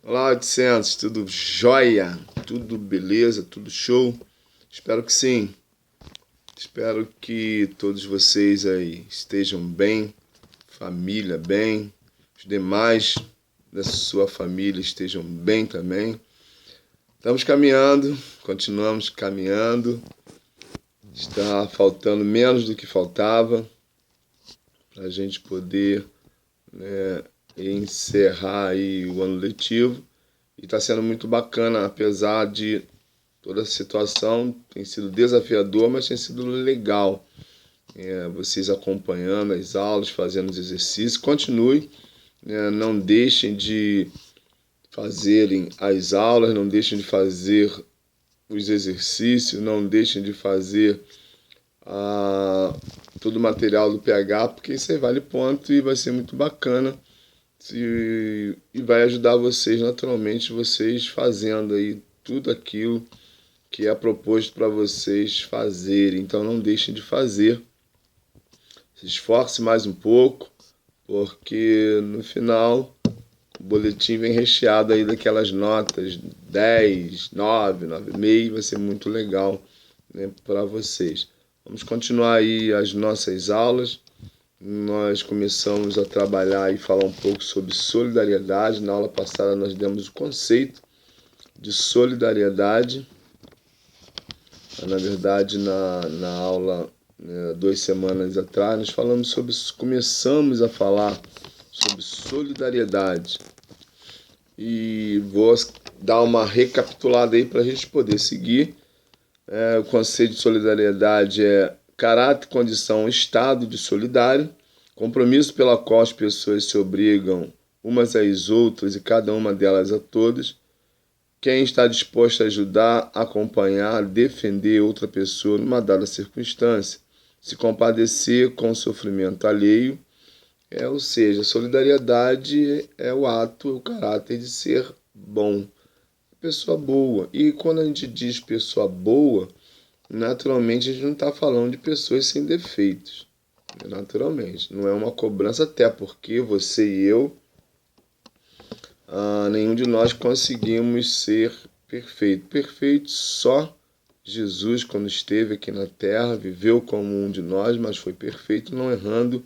Olá, Vicente, tudo jóia? Tudo beleza? Tudo show? Espero que sim. Espero que todos vocês aí estejam bem, família bem, os demais da sua família estejam bem também. Estamos caminhando, continuamos caminhando. Está faltando menos do que faltava para a gente poder encerrar aí o ano letivo. E está sendo muito bacana, apesar de toda a situação tem sido desafiador, mas tem sido legal. Vocês acompanhando as aulas, fazendo os exercícios. Continue, não deixem de fazerem as aulas, não deixem de fazer os exercícios, não deixem de fazer todo o material do PH, porque isso aí vale ponto e vai ser muito bacana. E vai ajudar vocês, naturalmente, vocês fazendo aí tudo aquilo que é proposto para vocês fazerem. Então não deixem de fazer. Se esforce mais um pouco, porque no final o boletim vem recheado aí daquelas notas 10, 9, 9,5, vai ser muito legal, né, para vocês. Vamos continuar aí as nossas aulas. Nós começamos a trabalhar e falar um pouco sobre solidariedade. Na aula passada nós demos o conceito de solidariedade. Na verdade, na aula 2 semanas atrás, nós começamos a falar sobre solidariedade. E vou dar uma recapitulada aí para a gente poder seguir. O conceito de solidariedade é caráter, condição, estado de solidário, compromisso pela qual as pessoas se obrigam umas às outras e cada uma delas a todas. Quem está disposto a ajudar, acompanhar, defender outra pessoa numa dada circunstância, se compadecer com o sofrimento alheio, ou seja, solidariedade é o ato, o caráter de ser bom, pessoa boa. E quando a gente diz pessoa boa, naturalmente a gente não está falando de pessoas sem defeitos, naturalmente. Não é uma cobrança, até porque você e eu, nenhum de nós conseguimos ser perfeito. Perfeito só Jesus, quando esteve aqui na terra, viveu como um de nós, mas foi perfeito, não errando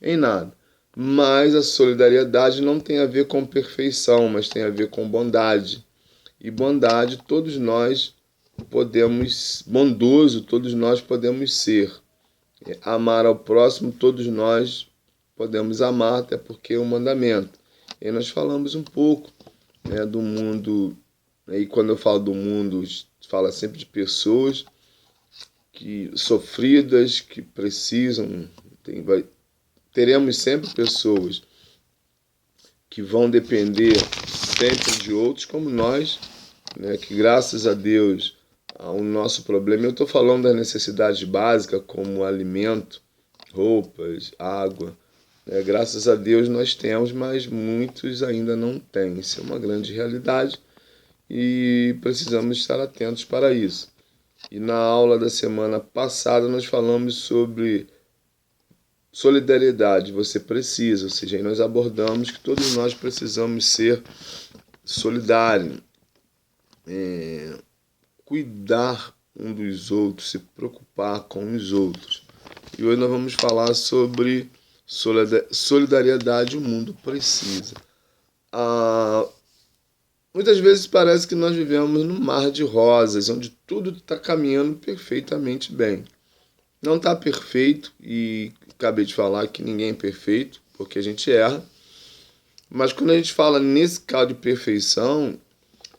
em nada. Mas a solidariedade não tem a ver com perfeição, mas tem a ver com bondade. E bondade, todos nós podemos, bondoso, todos nós podemos ser. Amar ao próximo, todos nós podemos amar, até porque é um mandamento. E nós falamos um pouco, do mundo, e quando eu falo do mundo, fala sempre de pessoas que sofridas, que precisam, teremos sempre pessoas que vão depender sempre de outros, como nós, que graças a Deus o nosso problema, eu estou falando das necessidades básicas como alimento, roupas, água, graças a Deus nós temos, mas muitos ainda não têm. Isso é uma grande realidade e precisamos estar atentos para isso. E na aula da semana passada nós falamos sobre solidariedade. Você precisa, ou seja, aí nós abordamos que todos nós precisamos ser solidários, cuidar um dos outros, se preocupar com os outros. E hoje nós vamos falar sobre solidariedade. O mundo precisa. Muitas vezes parece que nós vivemos num mar de rosas, onde tudo está caminhando perfeitamente bem. Não está perfeito, e acabei de falar que ninguém é perfeito, porque a gente erra. Mas quando a gente fala nesse caso de perfeição,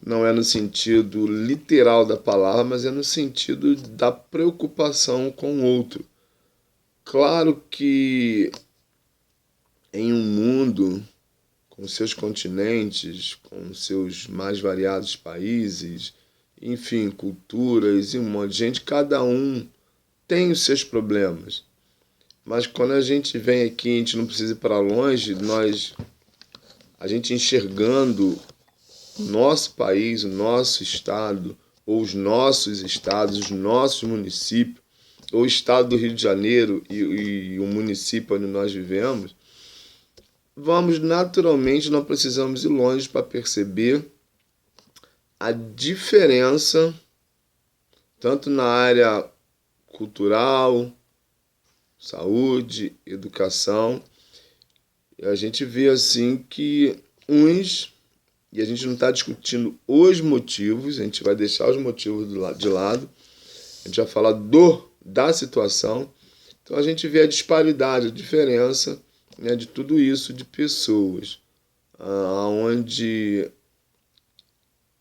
não é no sentido literal da palavra, mas é no sentido da preocupação com o outro. Claro que em um mundo com seus continentes, com seus mais variados países, enfim, culturas e um monte de gente, cada um tem os seus problemas. Mas quando a gente vem aqui, a gente não precisa ir para longe, a gente enxergando o nosso país, o nosso estado, ou os nossos estados, os nossos municípios, ou o estado do Rio de Janeiro e o município onde nós vivemos, vamos naturalmente, não precisamos ir longe para perceber a diferença, tanto na área cultural, saúde, educação. A gente vê assim que e a gente não está discutindo os motivos, a gente vai deixar os motivos de lado, a gente vai falar da situação. Então a gente vê a disparidade, a diferença, né, de tudo isso, de pessoas, onde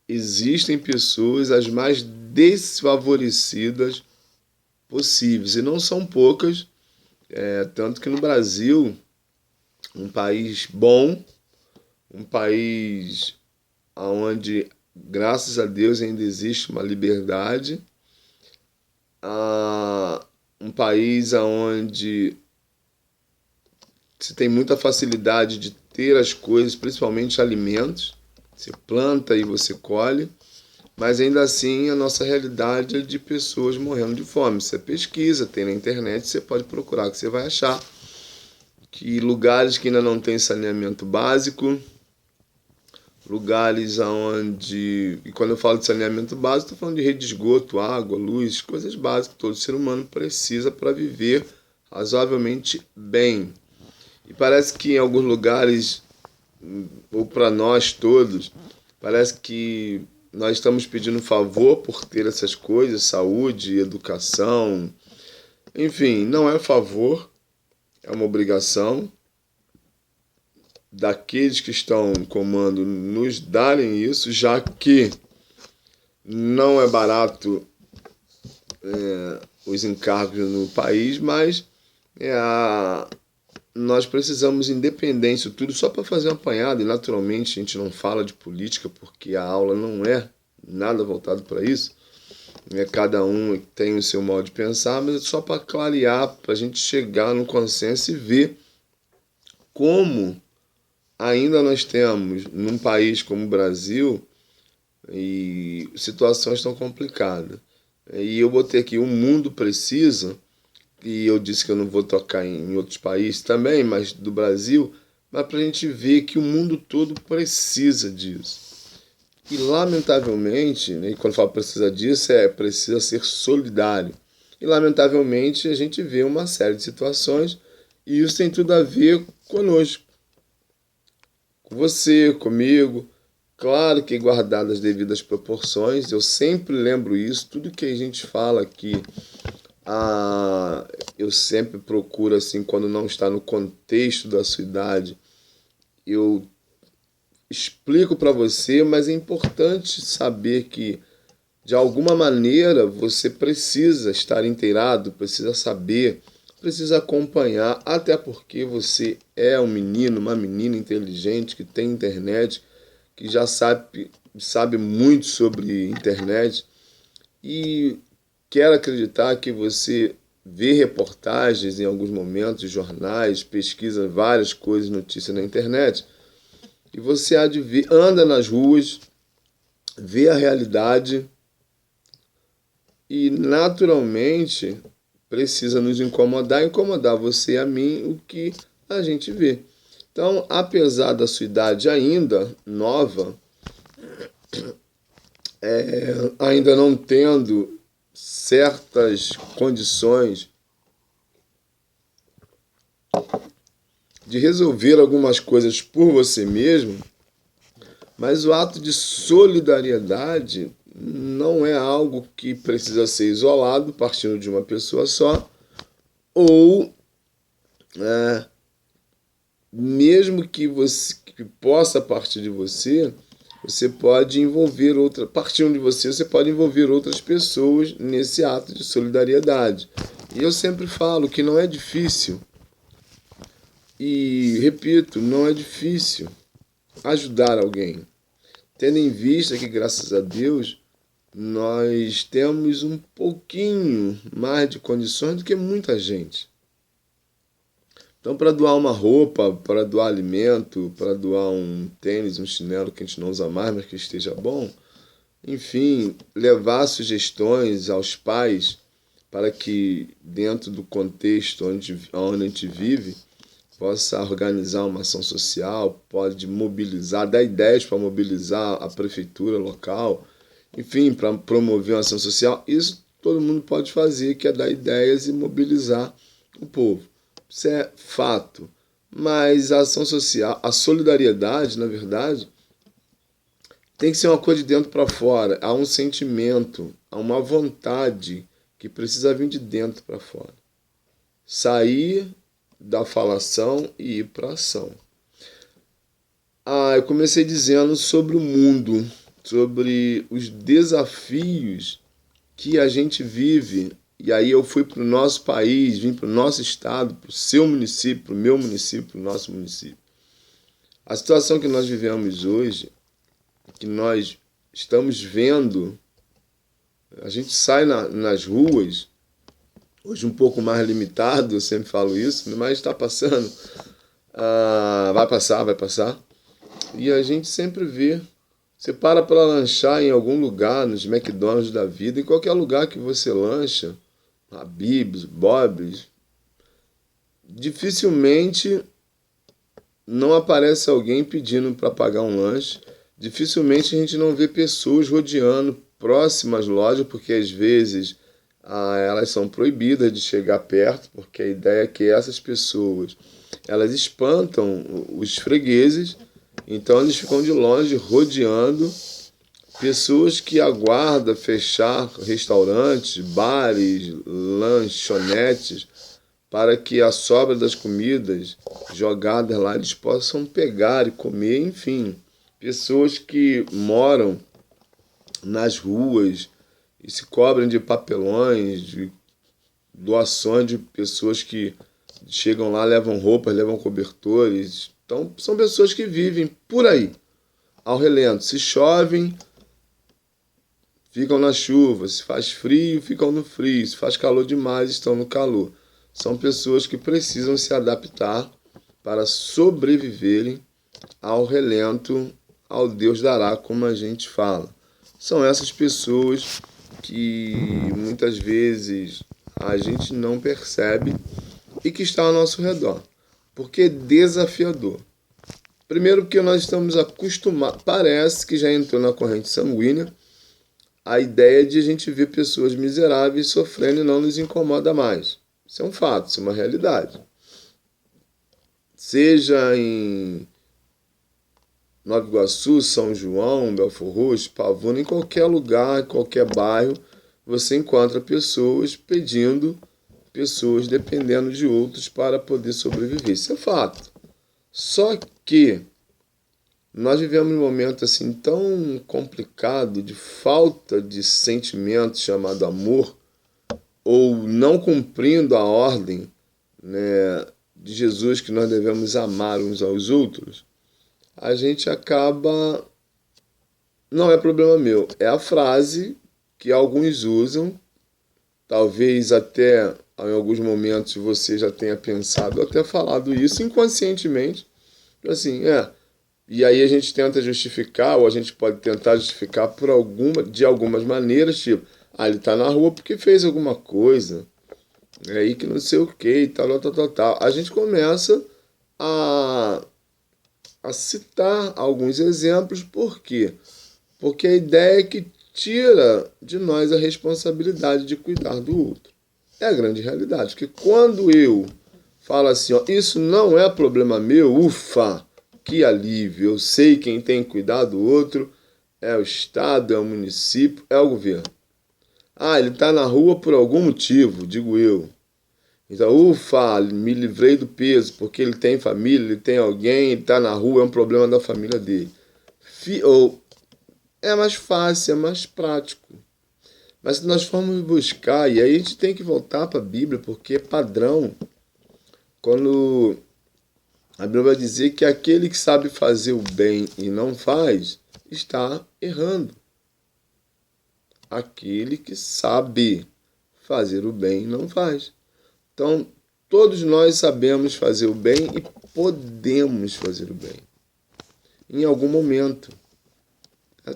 existem pessoas as mais desfavorecidas possíveis, e não são poucas, tanto que no Brasil, um país bom, um país onde, graças a Deus, ainda existe uma liberdade, um país onde se tem muita facilidade de ter as coisas, principalmente alimentos, você planta e você colhe, mas ainda assim a nossa realidade é de pessoas morrendo de fome. Você pesquisa, tem na internet, você pode procurar que você vai achar que lugares que ainda não tem saneamento básico, lugares onde, e quando eu falo de saneamento básico, estou falando de rede de esgoto, água, luz, coisas básicas que todo ser humano precisa para viver razoavelmente bem. E parece que em alguns lugares, ou para nós todos, parece que nós estamos pedindo favor por ter essas coisas, saúde, educação, enfim, não é favor, é uma obrigação daqueles que estão em comando nos darem isso, já que não é barato os encargos no país, mas nós precisamos, independência tudo, só para fazer um apanhado, e naturalmente a gente não fala de política, porque a aula não é nada voltado para isso, cada um tem o seu modo de pensar, mas é só para clarear, para a gente chegar no consenso e ver como ainda nós temos, num país como o Brasil, e situações tão complicadas. E eu botei aqui, o mundo precisa, e eu disse que eu não vou tocar em outros países também, mas do Brasil, mas para a gente ver que o mundo todo precisa disso. E lamentavelmente, né, e quando eu falo precisa disso, precisa ser solidário. E lamentavelmente a gente vê uma série de situações, e isso tem tudo a ver conosco. Com você, comigo, claro que guardadas as devidas proporções, eu sempre lembro isso, tudo que a gente fala aqui, eu sempre procuro, assim, quando não está no contexto da sua idade, eu explico para você, mas é importante saber que, de alguma maneira, você precisa estar inteirado, precisa saber, precisa acompanhar, até porque você é um menino, uma menina inteligente que tem internet, que já sabe muito sobre internet, e quero acreditar que você vê reportagens em alguns momentos, jornais, pesquisa várias coisas, notícias na internet, e você anda nas ruas, vê a realidade e naturalmente precisa nos incomodar você e a mim, o que a gente vê. Então, apesar da sua idade ainda nova, ainda não tendo certas condições de resolver algumas coisas por você mesmo, mas o ato de solidariedade não é algo que precisa ser isolado, partindo de uma pessoa só, ou mesmo que você que possa partir de você, você pode envolver partindo de você, você pode envolver outras pessoas nesse ato de solidariedade. E eu sempre falo que não é difícil, e repito, não é difícil ajudar alguém, tendo em vista que, graças a Deus, nós temos um pouquinho mais de condições do que muita gente. Então, para doar uma roupa, para doar alimento, para doar um tênis, um chinelo que a gente não usa mais, mas que esteja bom, enfim, levar sugestões aos pais para que, dentro do contexto onde a gente vive, possa organizar uma ação social, pode mobilizar, dar ideias para mobilizar a prefeitura local, enfim, para promover uma ação social. Isso todo mundo pode fazer, que é dar ideias e mobilizar o povo. Isso é fato. Mas a ação social, a solidariedade, na verdade, tem que ser uma coisa de dentro para fora. Há um sentimento, há uma vontade que precisa vir de dentro para fora. Sair da falação e ir para a ação. Eu comecei dizendo sobre o mundo, sobre os desafios que a gente vive. E aí eu fui para o nosso país, vim para o nosso estado, para o seu município, para o meu município, para o nosso município. A situação que nós vivemos hoje, que nós estamos vendo, a gente sai nas ruas, hoje um pouco mais limitado, eu sempre falo isso, mas está passando, vai passar, e a gente sempre vê, você para lanchar em algum lugar, nos McDonald's da vida, em qualquer lugar que você lancha, Habib's, Bob's, dificilmente não aparece alguém pedindo para pagar um lanche. Dificilmente a gente não vê pessoas rodeando próximas lojas, porque às vezes elas são proibidas de chegar perto, porque a ideia é que essas pessoas elas espantam os fregueses, então eles ficam de longe rodeando pessoas que aguardam fechar restaurantes, bares, lanchonetes, para que a sobra das comidas jogadas lá eles possam pegar e comer, enfim. Pessoas que moram nas ruas e se cobrem de papelões, de doações de pessoas que chegam lá, levam roupas, levam cobertores. Então, são pessoas que vivem por aí, ao relento. Se chovem, ficam na chuva. Se faz frio, ficam no frio. Se faz calor demais, estão no calor. São pessoas que precisam se adaptar para sobreviverem ao relento, ao Deus dará, como a gente fala. São essas pessoas que muitas vezes a gente não percebe e que está ao nosso redor. Porque é desafiador. Primeiro porque nós estamos acostumados, parece que já entrou na corrente sanguínea, a ideia de a gente ver pessoas miseráveis sofrendo e não nos incomoda mais. Isso é um fato, isso é uma realidade. Seja em Nova Iguaçu, São João, Belfor Roxo, Pavuna, em qualquer lugar, em qualquer bairro, você encontra pessoas pedindo, pessoas dependendo de outros para poder sobreviver. Isso é fato. Só que nós vivemos um momento assim tão complicado de falta de sentimento chamado amor, ou não cumprindo a ordem, né, de Jesus, que nós devemos amar uns aos outros, a gente acaba... Não é problema meu, é a frase que alguns usam, talvez até em alguns momentos você já tenha pensado, até falado isso inconscientemente, assim, e aí a gente tenta justificar, ou a gente pode tentar justificar de algumas maneiras, tipo, ele está na rua porque fez alguma coisa, é aí que não sei o que, tal. A gente começa a citar alguns exemplos, por quê? Porque a ideia é que tira de nós a responsabilidade de cuidar do outro. É a grande realidade, porque quando eu falo assim, isso não é problema meu, ufa, que alívio, eu sei quem tem que cuidar do outro, é o Estado, é o município, é o governo. Ele está na rua por algum motivo, digo eu. Então, ufa, me livrei do peso, porque ele tem família, ele tem alguém, ele está na rua, é um problema da família dele. É mais fácil, é mais prático. Mas se nós formos buscar, e aí a gente tem que voltar para a Bíblia, porque é padrão, quando a Bíblia vai dizer que aquele que sabe fazer o bem e não faz, está errando. Aquele que sabe fazer o bem e não faz. Então, todos nós sabemos fazer o bem e podemos fazer o bem. Em algum momento.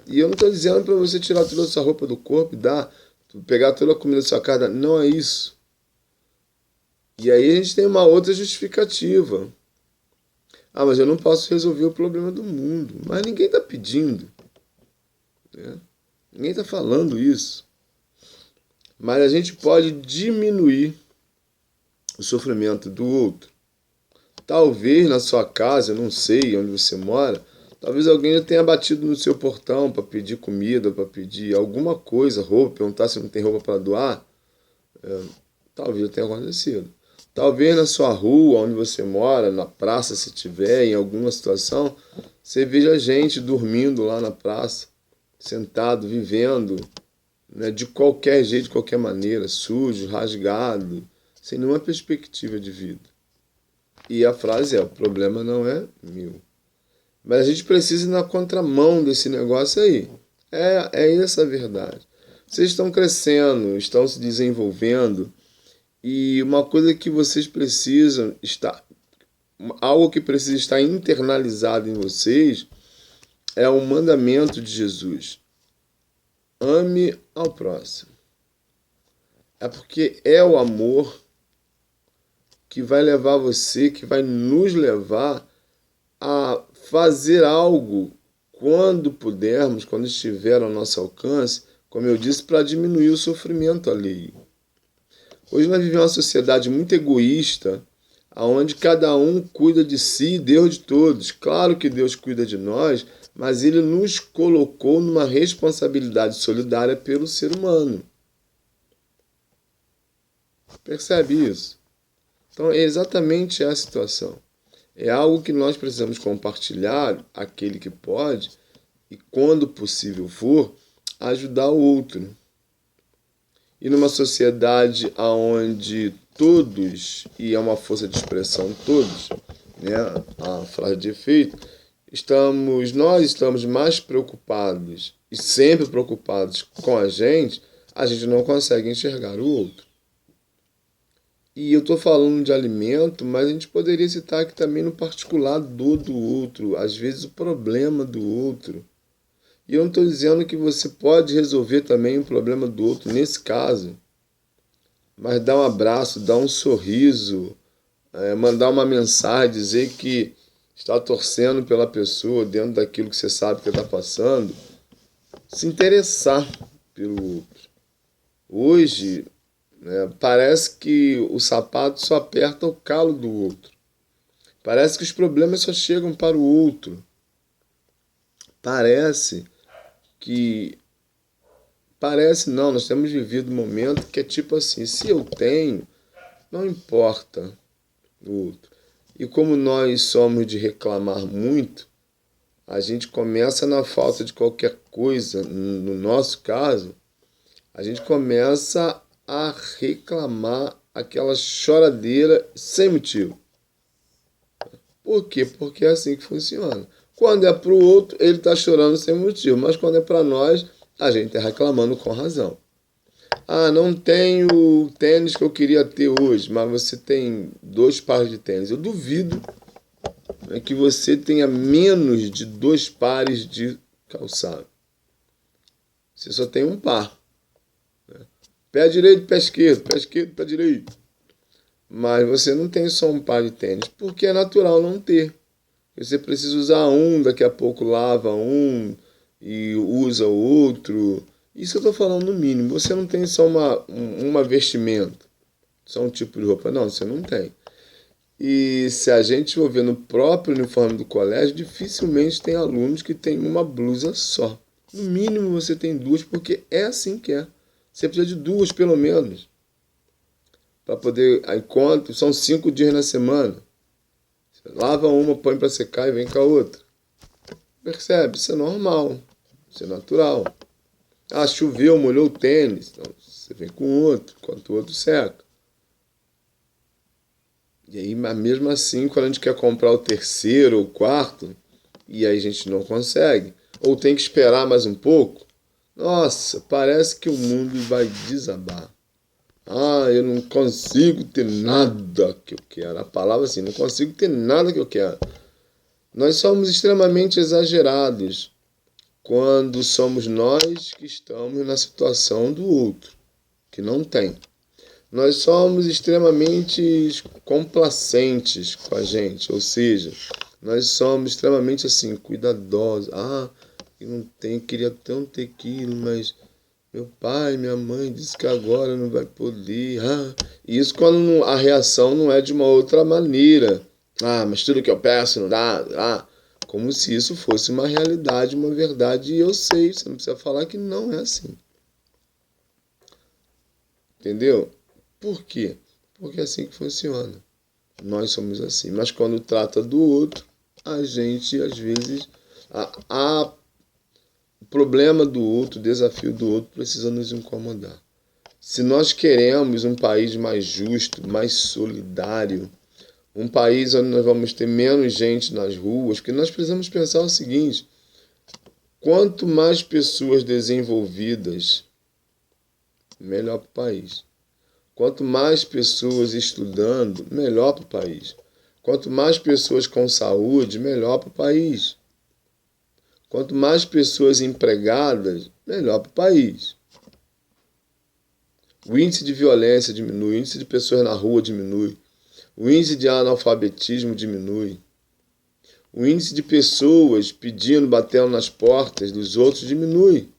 E eu não estou dizendo para você tirar toda a sua roupa do corpo e pegar toda a comida da sua casa. Não é isso. E aí a gente tem uma outra justificativa. Ah, mas eu não posso resolver o problema do mundo. Mas ninguém está pedindo, né? Ninguém está falando isso. Mas a gente pode diminuir o sofrimento do outro. Talvez na sua casa, eu não sei onde você mora, talvez alguém já tenha batido no seu portão para pedir comida, para pedir alguma coisa, roupa, perguntar se não tem roupa para doar. Talvez tenha acontecido. Talvez na sua rua, onde você mora, na praça, se tiver, em alguma situação, você veja gente dormindo lá na praça, sentado, vivendo, né, de qualquer jeito, de qualquer maneira, sujo, rasgado, sem nenhuma perspectiva de vida. E a frase é: o problema não é meu. Mas a gente precisa ir na contramão desse negócio aí. É essa a verdade. Vocês estão crescendo, estão se desenvolvendo, e uma coisa que vocês precisam estar, algo que precisa estar internalizado em vocês, é o mandamento de Jesus: ame ao próximo. É porque é o amor que vai levar você, que vai nos levar a fazer algo quando pudermos, quando estiver ao nosso alcance, como eu disse, para diminuir o sofrimento alheio. Hoje nós vivemos uma sociedade muito egoísta, onde cada um cuida de si e Deus de todos. Claro que Deus cuida de nós, mas Ele nos colocou numa responsabilidade solidária pelo ser humano. Percebe isso? Então é exatamente a situação. É algo que nós precisamos compartilhar, aquele que pode, e quando possível for, ajudar o outro. E numa sociedade onde todos, e é uma força de expressão todos, né, a frase de efeito, nós estamos mais preocupados e sempre preocupados com a gente não consegue enxergar o outro. E eu estou falando de alimento, mas a gente poderia citar aqui também no particular do outro, às vezes o problema do outro. E eu não estou dizendo que você pode resolver também o problema do outro nesse caso, mas dar um abraço, dar um sorriso, mandar uma mensagem, dizer que está torcendo pela pessoa dentro daquilo que você sabe que está passando, se interessar pelo outro. Hoje, parece que o sapato só aperta o calo do outro. Parece que os problemas só chegam para o outro. Parece não, nós temos vivido um momento que é tipo assim: se eu tenho, não importa o outro. E como nós somos de reclamar muito, a gente começa na falta de qualquer coisa, no nosso caso, a gente começa a reclamar, aquela choradeira sem motivo. Por quê? Porque é assim que funciona. Quando é para o outro, ele está chorando sem motivo, mas quando é para nós, a gente está reclamando com razão. Ah, não tenho o tênis que eu queria ter hoje, mas você tem 2 pares de tênis. Eu duvido, né, que você tenha menos de 2 pares de calçado. Você só tem um par. Pé direito, pé esquerdo, pé direito. Mas você não tem só um par de tênis, porque é natural não ter. Você precisa usar um, daqui a pouco lava um e usa o outro. Isso eu estou falando no mínimo. Você não tem só uma vestimenta, só um tipo de roupa. Não, você não tem. E se a gente for ver no próprio uniforme do colégio, dificilmente tem alunos que têm uma blusa só. No mínimo você tem 2, porque é assim que é. Você precisa de 2, pelo menos, para poder, enquanto são 5 dias na semana. Você lava uma, põe para secar e vem com a outra. Percebe? Isso é normal. Isso é natural. Ah, choveu, molhou o tênis. Então, você vem com outro, enquanto o outro seca. E aí, mas mesmo assim, quando a gente quer comprar o terceiro ou o quarto, e aí a gente não consegue, ou tem que esperar mais um pouco, nossa, parece que o mundo vai desabar. Ah, eu não consigo ter nada que eu quero. A palavra assim, não consigo ter nada que eu quero. Nós somos extremamente exagerados quando somos nós que estamos na situação do outro, que não tem. Nós somos extremamente complacentes com a gente, ou seja, Nós somos extremamente assim, cuidadosos. Eu não tenho, queria tanto ter aquilo, mas meu pai, minha mãe disse que agora não vai poder. Isso quando a reação não é de uma outra maneira. Mas tudo que eu peço não dá. Como se isso fosse uma realidade, uma verdade, e eu sei, você não precisa falar que não é assim. Entendeu? Por quê? Porque é assim que funciona. Nós somos assim. Mas quando trata do outro, a gente, às vezes, o problema do outro, o desafio do outro precisa nos incomodar. Se nós queremos um país mais justo, mais solidário, um país onde nós vamos ter menos gente nas ruas, porque nós precisamos pensar o seguinte: quanto mais pessoas desenvolvidas, melhor para o país. Quanto mais pessoas estudando, melhor para o país. Quanto mais pessoas com saúde, melhor para o país. Quanto mais pessoas empregadas, melhor para o país. O índice de violência diminui, o índice de pessoas na rua diminui, o índice de analfabetismo diminui, o índice de pessoas pedindo, batendo nas portas dos outros diminui.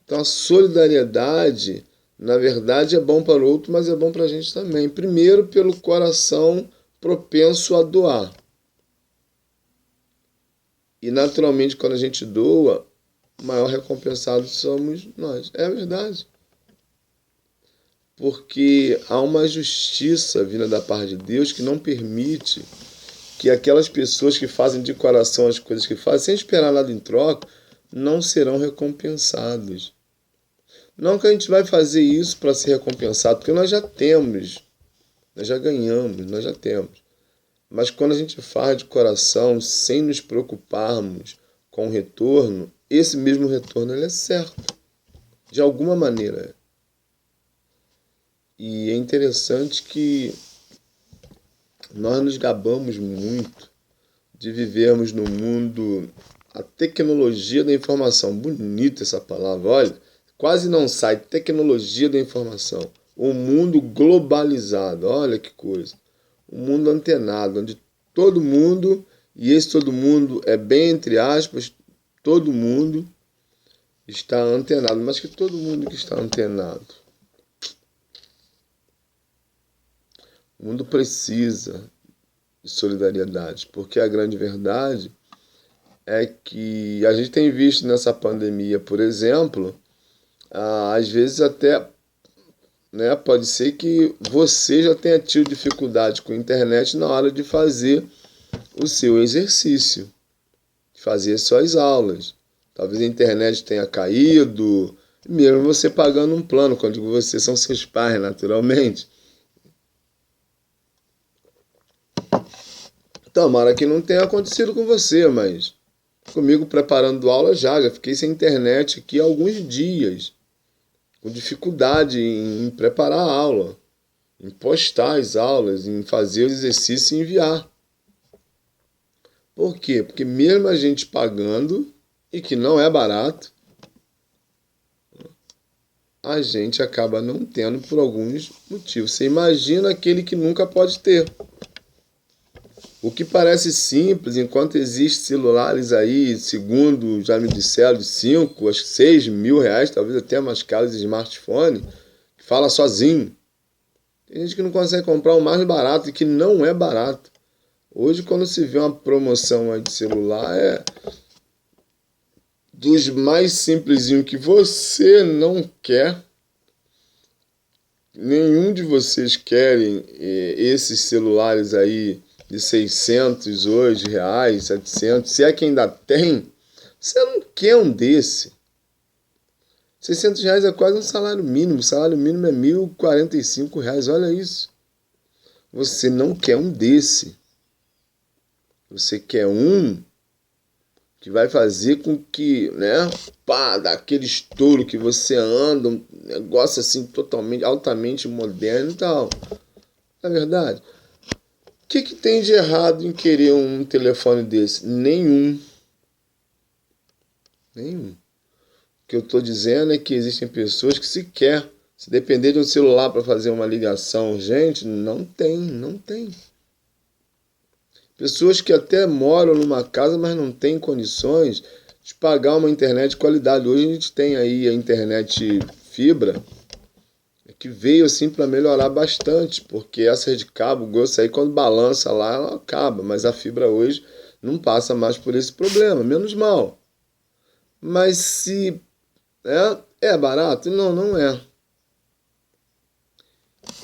Então a solidariedade, na verdade, é bom para o outro, mas é bom para a gente também. Primeiro, pelo coração propenso a doar. E naturalmente, quando a gente doa, o maior recompensado somos nós. É verdade. Porque há uma justiça vinda da parte de Deus que não permite que aquelas pessoas que fazem de coração as coisas que fazem, sem esperar nada em troca, não serão recompensados. Não que a gente vai fazer isso para ser recompensado, porque nós já temos, nós já ganhamos, nós já temos. Mas quando a gente faz de coração, sem nos preocuparmos com o retorno, esse mesmo retorno ele é certo. De alguma maneira. E é interessante que nós nos gabamos muito de vivermos no mundo, a tecnologia da informação. Bonita essa palavra, olha. Quase não sai, tecnologia da informação. O mundo globalizado, olha que coisa. Um mundo antenado, onde todo mundo, e esse todo mundo é bem entre aspas, todo mundo está antenado. Mas que todo mundo que está antenado? O mundo precisa de solidariedade, porque a grande verdade é que a gente tem visto nessa pandemia, por exemplo, às vezes até, né, pode ser que você já tenha tido dificuldade com a internet na hora de fazer o seu exercício, de fazer suas aulas. Talvez a internet tenha caído, mesmo você pagando um plano, quando digo você, são seus pais, naturalmente. Tomara que não tenha acontecido com você, mas comigo preparando aula já fiquei sem internet aqui há alguns dias, com dificuldade em preparar a aula, em postar as aulas, em fazer o exercício e enviar. Por quê? Porque mesmo a gente pagando, e que não é barato, a gente acaba não tendo por alguns motivos. Você imagina aquele que nunca pode ter. O que parece simples, enquanto existem celulares aí, segundo já me disseram, de 5, acho que 6 mil reais, talvez até mais caros de smartphone, que fala sozinho. Tem gente que não consegue comprar o mais barato e que não é barato. Hoje, quando se vê uma promoção aí de celular, é dos mais simplesinhos que você não quer. Nenhum de vocês querem esses celulares aí de 600 hoje, reais, 700, se é que ainda tem, você não quer um desse. 600 reais é quase um salário mínimo, o salário mínimo é 1.045 reais, olha isso. Você não quer um desse. Você quer um que vai fazer com que, né, dá aquele estouro que você anda, um negócio assim totalmente, altamente moderno e tal. Não é verdade? O que tem de errado em querer um telefone desse? Nenhum. Nenhum. O que eu estou dizendo é que existem pessoas que se depender de um celular para fazer uma ligação urgente, não tem. Pessoas que até moram numa casa, mas não têm condições de pagar uma internet de qualidade. Hoje a gente tem aí a internet fibra, que veio assim para melhorar bastante, porque essa de cabo, grosso aí, quando balança lá, ela acaba, mas a fibra hoje não passa mais por esse problema, menos mal. Mas se é barato? Não, não é.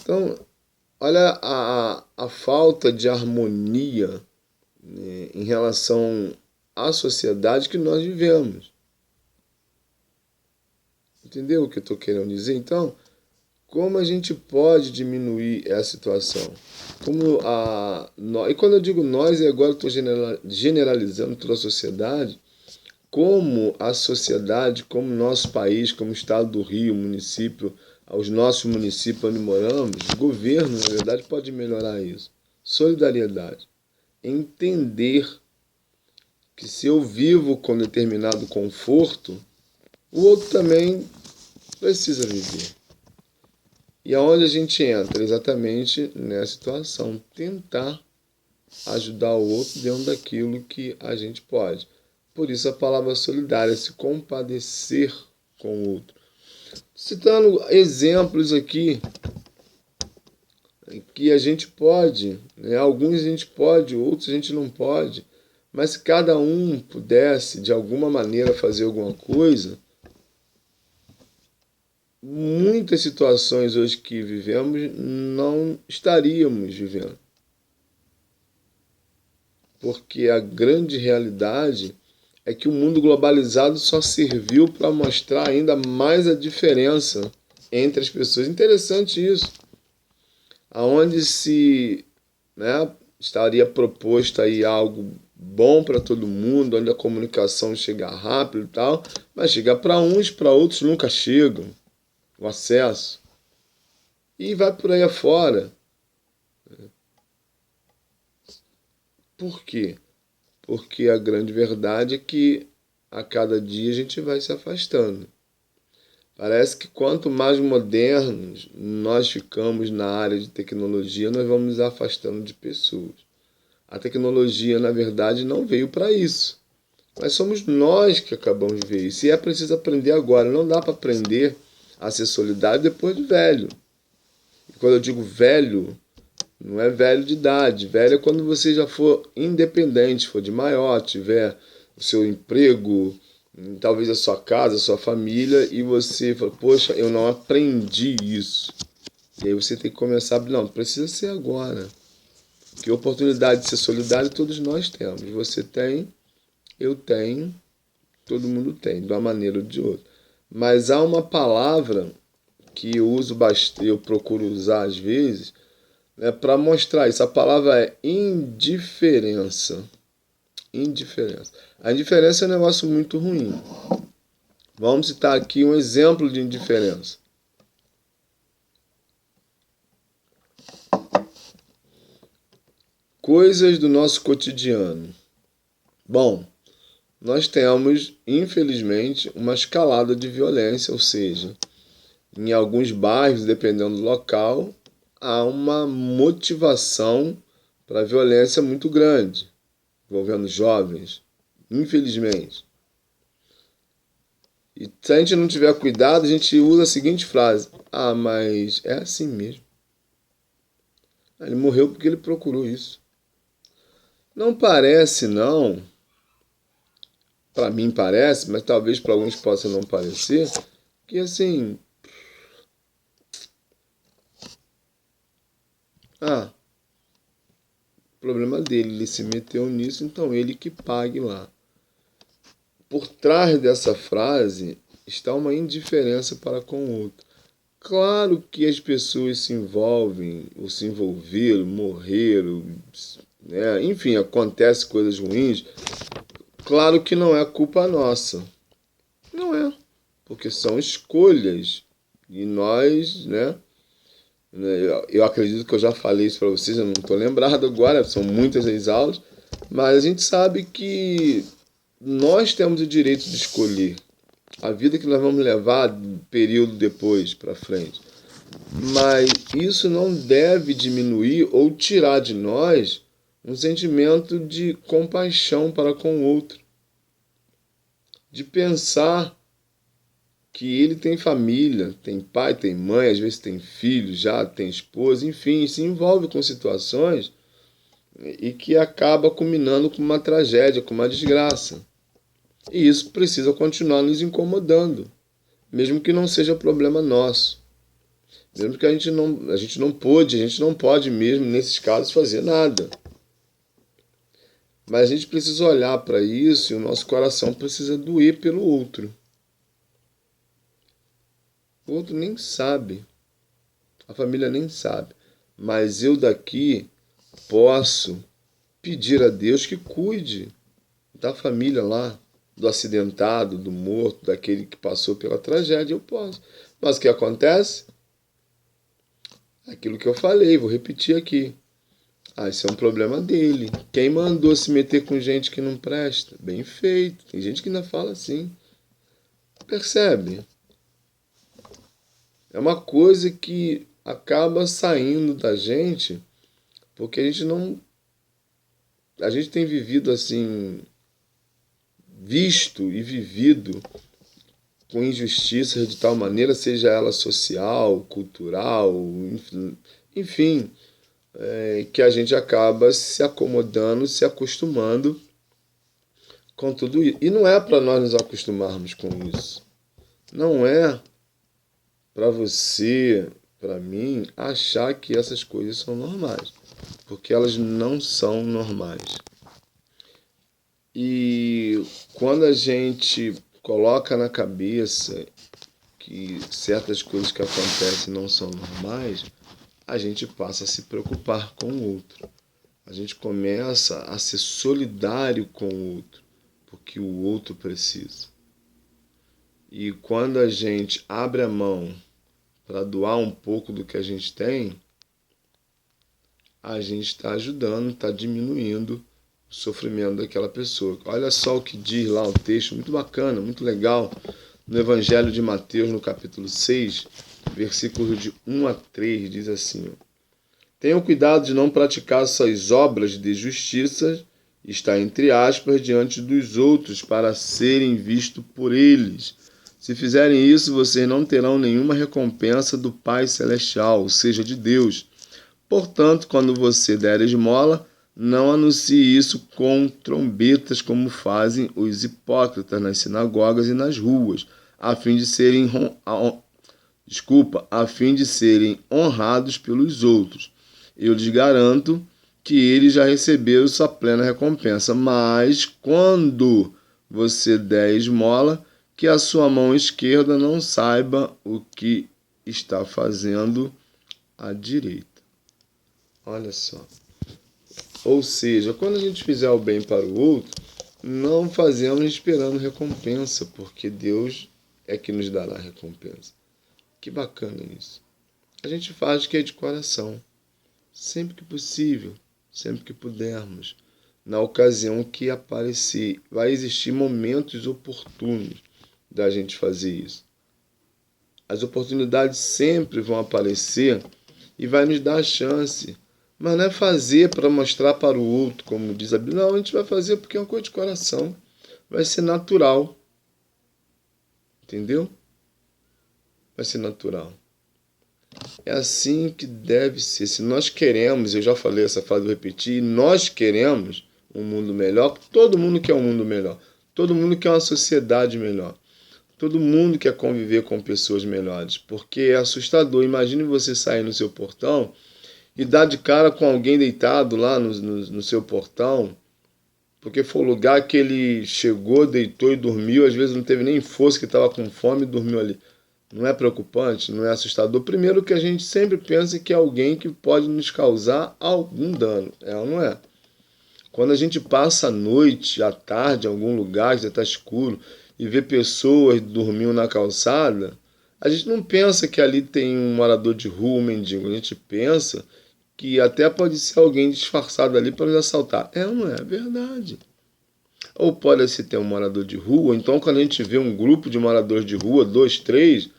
Então, olha a falta de harmonia, né, em relação à sociedade que nós vivemos. Entendeu o que eu estou querendo dizer? Então, como a gente pode diminuir essa situação? E quando eu digo nós, e agora estou generalizando toda a sociedade, como a sociedade, como nosso país, como o estado do Rio, município, os nossos municípios onde moramos, o governo, na verdade, pode melhorar isso. Solidariedade. Entender que se eu vivo com determinado conforto, o outro também precisa viver. E aonde a gente entra? Exatamente nessa situação. Tentar ajudar o outro dentro daquilo que a gente pode. Por isso a palavra solidária, se compadecer com o outro. Citando exemplos aqui que a gente pode, né? Alguns a gente pode, outros a gente não pode, mas se cada um pudesse de alguma maneira fazer alguma coisa, muitas situações hoje que vivemos não estaríamos vivendo. Porque a grande realidade é que o mundo globalizado só serviu para mostrar ainda mais a diferença entre as pessoas. Interessante isso. Aonde se, né, estaria proposto aí algo bom para todo mundo, onde a comunicação chega rápido e tal, mas chega para uns, para outros nunca chegam o acesso. E vai por aí afora. Por quê? Porque a grande verdade é que a cada dia a gente vai se afastando. Parece que quanto mais modernos nós ficamos na área de tecnologia, nós vamos nos afastando de pessoas. A tecnologia, na verdade, não veio para isso. Mas somos nós que acabamos de ver isso. E é preciso aprender agora. Não dá para aprender a ser solidário depois de velho. E quando eu digo velho, não é velho de idade. Velho é quando você já for independente, for de maior, tiver o seu emprego, talvez a sua casa, a sua família, e você fala, poxa, eu não aprendi isso. E aí você tem que começar, não, precisa ser agora. Que oportunidade de ser solidário todos nós temos. Você tem, eu tenho, todo mundo tem, de uma maneira ou de outra. Mas há uma palavra que eu uso bastante, eu procuro usar às vezes, né, para mostrar isso. A palavra é indiferença. Indiferença. A indiferença é um negócio muito ruim. Vamos citar aqui um exemplo de indiferença. Coisas do nosso cotidiano. Bom, nós temos, infelizmente, uma escalada de violência, ou seja, em alguns bairros, dependendo do local, há uma motivação para a violência muito grande, envolvendo jovens, infelizmente. E se a gente não tiver cuidado, a gente usa a seguinte frase: ah, mas é assim mesmo. Ele morreu porque ele procurou isso. Não parece, não. Para mim parece, mas talvez para alguns possa não parecer, que assim, problema dele, ele se meteu nisso, então ele que pague lá. Por trás dessa frase está uma indiferença para com o outro. Claro que as pessoas se envolvem, ou se envolveram, morreram, né? Enfim, acontecem coisas ruins. Claro que não é culpa nossa. Não é. Porque são escolhas. E nós, né? Eu acredito que eu já falei isso para vocês, eu não estou lembrado agora, são muitas as aulas. Mas a gente sabe que nós temos o direito de escolher a vida que nós vamos levar período depois para frente. Mas isso não deve diminuir ou tirar de nós um sentimento de compaixão para com o outro, de pensar que ele tem família, tem pai, tem mãe, às vezes tem filho, já tem esposa, enfim, se envolve com situações e que acaba culminando com uma tragédia, com uma desgraça. E isso precisa continuar nos incomodando, mesmo que não seja problema nosso. Mesmo que a gente não pode mesmo, nesses casos, fazer nada. Mas a gente precisa olhar para isso e o nosso coração precisa doer pelo outro. O outro nem sabe, a família nem sabe. Mas eu daqui posso pedir a Deus que cuide da família lá, do acidentado, do morto, daquele que passou pela tragédia, eu posso. Mas o que acontece? Aquilo que eu falei, vou repetir aqui. Isso é um problema dele. Quem mandou se meter com gente que não presta? Bem feito. Tem gente que ainda fala assim. Percebe? É uma coisa que acaba saindo da gente porque a gente tem vivido assim, visto e vivido com injustiças de tal maneira, seja ela social, cultural, enfim, que a gente acaba se acomodando, se acostumando com tudo isso. E não é para nós nos acostumarmos com isso. Não é para você, para mim, achar que essas coisas são normais, porque elas não são normais. E quando a gente coloca na cabeça que certas coisas que acontecem não são normais, a gente passa a se preocupar com o outro. A gente começa a ser solidário com o outro, porque o outro precisa. E quando a gente abre a mão para doar um pouco do que a gente tem, a gente está ajudando, está diminuindo o sofrimento daquela pessoa. Olha só o que diz lá o texto, muito bacana, muito legal, no Evangelho de Mateus, no capítulo 6, versículos de 1 a 3, diz assim: tenham cuidado de não praticar suas obras de justiça, está entre aspas, diante dos outros, para serem vistos por eles. Se fizerem isso, vocês não terão nenhuma recompensa do Pai Celestial, ou seja, de Deus. Portanto, quando você der esmola, não anuncie isso com trombetas como fazem os hipócritas nas sinagogas e nas ruas, a fim de serem honrados pelos outros. Eu lhes garanto que eles já receberam sua plena recompensa. Mas quando você der esmola, que a sua mão esquerda não saiba o que está fazendo a direita. Olha só. Ou seja, quando a gente fizer o bem para o outro, não fazemos esperando recompensa, porque Deus é que nos dará recompensa. Que bacana isso. A gente faz o que é de coração, sempre que possível, sempre que pudermos, na ocasião que aparecer. Vai existir momentos oportunos da gente fazer isso. As oportunidades sempre vão aparecer e vai nos dar a chance. Mas não é fazer para mostrar para o outro, como diz a Bíblia. Não, a gente vai fazer porque é uma coisa de coração. Vai ser natural. Entendeu? Vai ser natural. É assim que deve ser. Se nós queremos, eu já falei essa frase, vou repetir, nós queremos um mundo melhor, todo mundo quer um mundo melhor. Todo mundo quer uma sociedade melhor. Todo mundo quer conviver com pessoas melhores. Porque é assustador. Imagine você sair no seu portão e dar de cara com alguém deitado lá no seu portão, porque foi o lugar que ele chegou, deitou e dormiu, às vezes não teve nem força, que estava com fome e dormiu ali. Não é preocupante? Não é assustador? Primeiro que a gente sempre pensa que é alguém que pode nos causar algum dano. É ou não é? Quando a gente passa a noite, à tarde, em algum lugar que está escuro, e vê pessoas dormindo na calçada, a gente não pensa que ali tem um morador de rua, um mendigo. A gente pensa que até pode ser alguém disfarçado ali para nos assaltar. É ou não é? É verdade. Ou pode ser ter um morador de rua, então quando a gente vê um grupo de moradores de rua, 2, 3,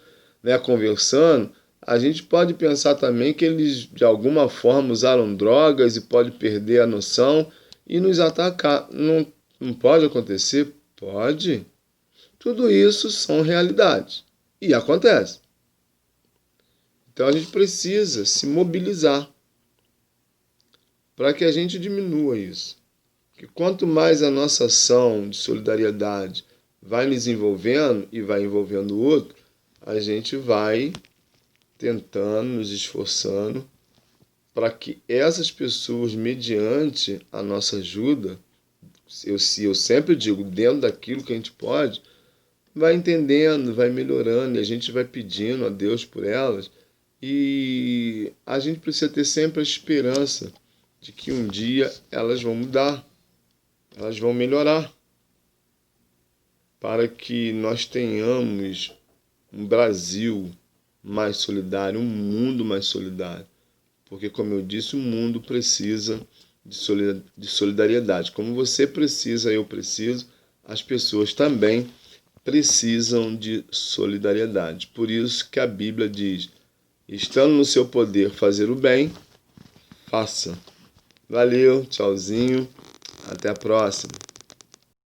né, conversando, A gente pode pensar também que eles de alguma forma usaram drogas e pode perder a noção e nos atacar. Não, não pode acontecer? Pode. Tudo isso são realidades e acontece. Então a gente precisa se mobilizar para que a gente diminua isso. Que quanto mais a nossa ação de solidariedade vai nos envolvendo e vai envolvendo o outro, a gente vai tentando, nos esforçando para que essas pessoas, mediante a nossa ajuda, eu sempre digo, dentro daquilo que a gente pode, vai entendendo, vai melhorando, e a gente vai pedindo a Deus por elas, e a gente precisa ter sempre a esperança de que um dia elas vão mudar, elas vão melhorar, para que nós tenhamos um Brasil mais solidário, um mundo mais solidário. Porque, como eu disse, o mundo precisa de solidariedade. Como você precisa, eu preciso, as pessoas também precisam de solidariedade. Por isso que a Bíblia diz: estando no seu poder fazer o bem, faça. Valeu, tchauzinho, até a próxima.